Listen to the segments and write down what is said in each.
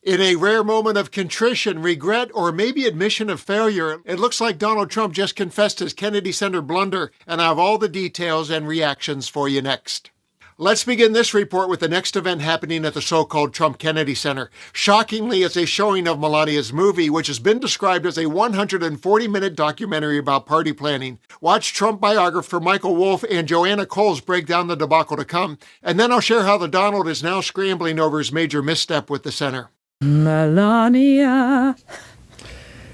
In a rare moment of contrition, regret, or maybe admission of failure, it looks like Donald Trump just confessed his Kennedy Center blunder, and I have all the details and reactions for you next. Let's begin this report with the next event happening at the so-called Trump Kennedy Center. Shockingly, it's a showing of Melania's movie, which has been described as a 140-minute documentary about party planning. Watch Trump biographer Michael Wolff and Joanna Coles break down the debacle to come, and then I'll share how the Donald is now scrambling over his major misstep with the center. Melania,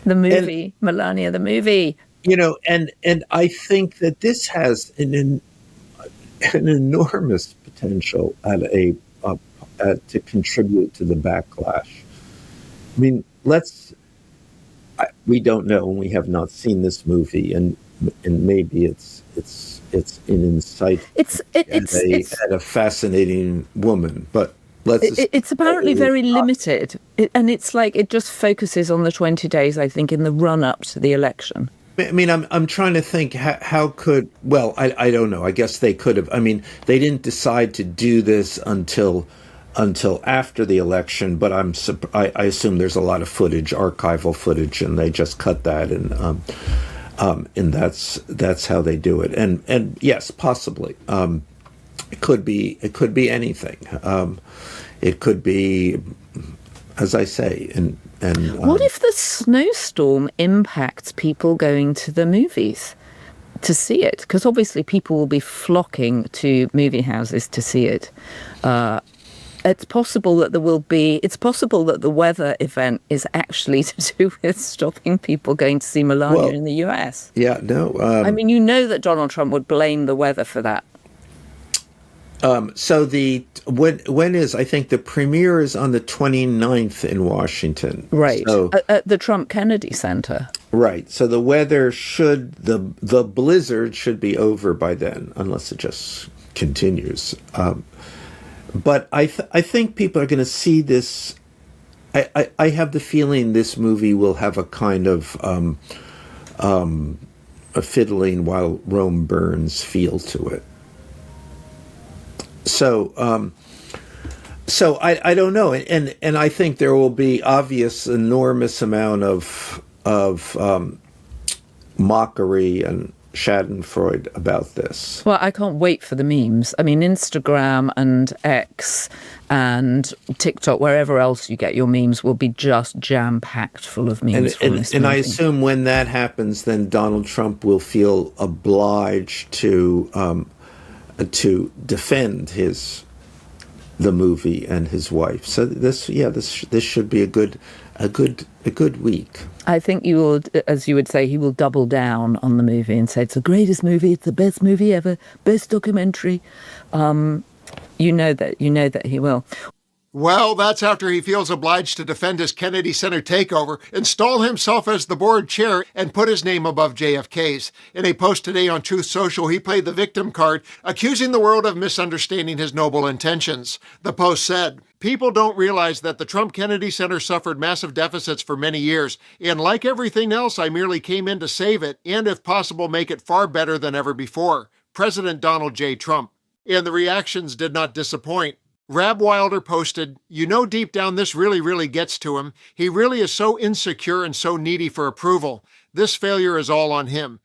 the movie. Melania, the movie. You know, and I think that this has an enormous potential to contribute to the backlash. I mean, we don't know, and we have not seen this movie, and maybe it's an insight at a fascinating woman, but it's apparently very limited, and it's like it just focuses on the 20 days, I think, in the run-up to the election. I mean, I'm trying to think how could, well, I don't know. I guess they could have. I mean, they didn't decide to do this until after the election, but I assume there's a lot of footage, archival footage, and they just cut that, and that's how they do it. And yes, possibly, it could be anything. It could be, as I say, and what if the snowstorm impacts people going to the movies to see it? Because obviously people will be flocking to movie houses to see it. It's possible that the weather event is actually to do with stopping people going to see Melania in the US. Yeah, no. I mean, you know that Donald Trump would blame the weather for that. So when is, I think the premiere is on the 29th in Washington. Right. So, at the Trump Kennedy Center. Right. So the weather the blizzard should be over by then, unless it just continues. But I think people are going to see this. I have the feeling this movie will have a kind of a fiddling while Rome burns feel to it. So I don't know, and I think there will be obvious enormous amount of mockery and Schadenfreude about this. Well, I can't wait for the memes. I mean, Instagram and X and TikTok, wherever else you get your memes, will be just jam-packed full of memes from this movie. And I assume when that happens, then Donald Trump will feel obliged to defend the movie and his wife. So this should be a good week. I think you will, as you would say, he will double down on the movie and say it's the greatest movie, it's the best movie ever, best documentary. You know that he will. Well, that's after he feels obliged to defend his Kennedy Center takeover, install himself as the board chair, and put his name above JFK's. In a post today on Truth Social, he played the victim card, accusing the world of misunderstanding his noble intentions. The post said, "People don't realize that the Trump Kennedy Center suffered massive deficits for many years, and like everything else, I merely came in to save it, and if possible, make it far better than ever before. President Donald J. Trump." And the reactions did not disappoint. Rab Wilder posted, "You know deep down this really, really gets to him. He really is so insecure and so needy for approval. This failure is all on him."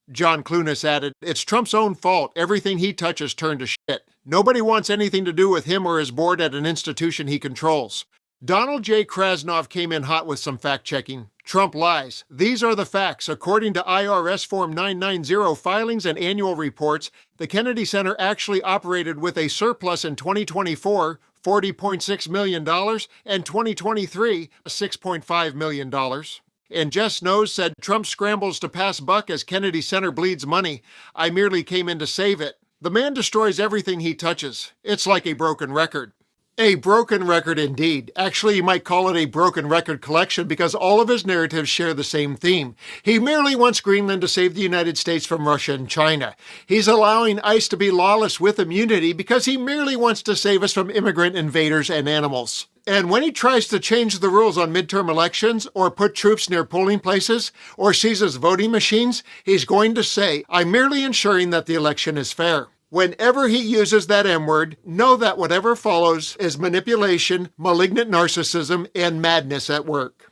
John Clunas added, "It's Trump's own fault. Everything he touches turned to shit. Nobody wants anything to do with him or his board at an institution he controls." Donald J. Krasnov came in hot with some fact-checking. Trump lies. These are the facts. According to IRS Form 990 filings and annual reports, the Kennedy Center actually operated with a surplus in 2024, $40.6 million, and 2023, $6.5 million. And Jess Knows said, "Trump scrambles to pass buck as Kennedy Center bleeds money. I merely came in to save it. The man destroys everything he touches. It's like a broken record." A broken record indeed. Actually, you might call it a broken record collection because all of his narratives share the same theme. He merely wants Greenland to save the United States from Russia and China. He's allowing ICE to be lawless with immunity because he merely wants to save us from immigrant invaders and animals. And when he tries to change the rules on midterm elections or put troops near polling places or seizes voting machines, he's going to say, "I'm merely ensuring that the election is fair." Whenever he uses that M word, know that whatever follows is manipulation, malignant narcissism, and madness at work.